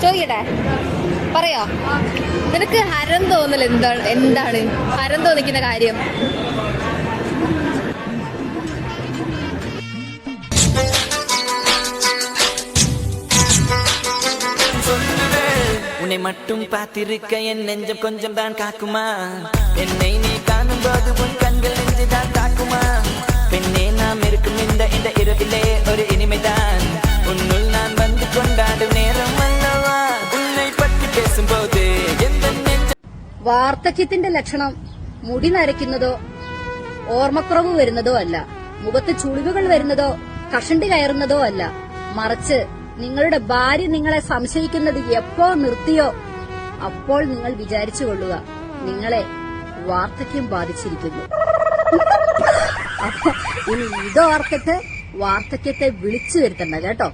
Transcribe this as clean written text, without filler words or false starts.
ചോദിക്കട്ടെ, പറയോ? നിനക്ക് ഹരം തോന്നൽ എന്താണ് ഹരം തോന്നിക്കുന്ന കാര്യം? உன்னை மட்டும் பார்த்திருக்க என் நெஞ்சம் கொஞ்சம் தான் காக்குமா, என்னை நீ காணும் போது உன் கண்கள் நெஞ்சு தான் தாக்குமா, பெண்ணே நாம் இருக்கும் இந்த இரவிலே ஒரு இனிமைதான் உன்னுள் நான் வந்து கொண்டாடும் நேரம் அல்லவா, உன்னை பற்றி பேசும்போது எந்த വാർദ്ധക്യത്തിന്റെ ലക്ഷണം മുടി നരയ്ക്കുന്നതോ ഓർമ്മക്കുറവ് വരുന്നതോ അല്ല, മുഖത്ത് ചുളിവുകൾ വരുന്നതോ കഷണ്ടി കയറുന്നതോ അല്ല, മറിച്ച് നിങ്ങളുടെ ഭാര്യ നിങ്ങളെ സംശയിക്കുന്നത് എപ്പോ നിർത്തിയോ അപ്പോൾ നിങ്ങൾ വിചാരിച്ചു കൊള്ളുക നിങ്ങളെ വാർദ്ധക്യം ബാധിച്ചിരിക്കുന്നു. അപ്പൊ ഇനി ഇതോർത്തിട്ട് വാർദ്ധക്യത്തെ വിളിച്ചു വരുത്തണ്ട കേട്ടോ.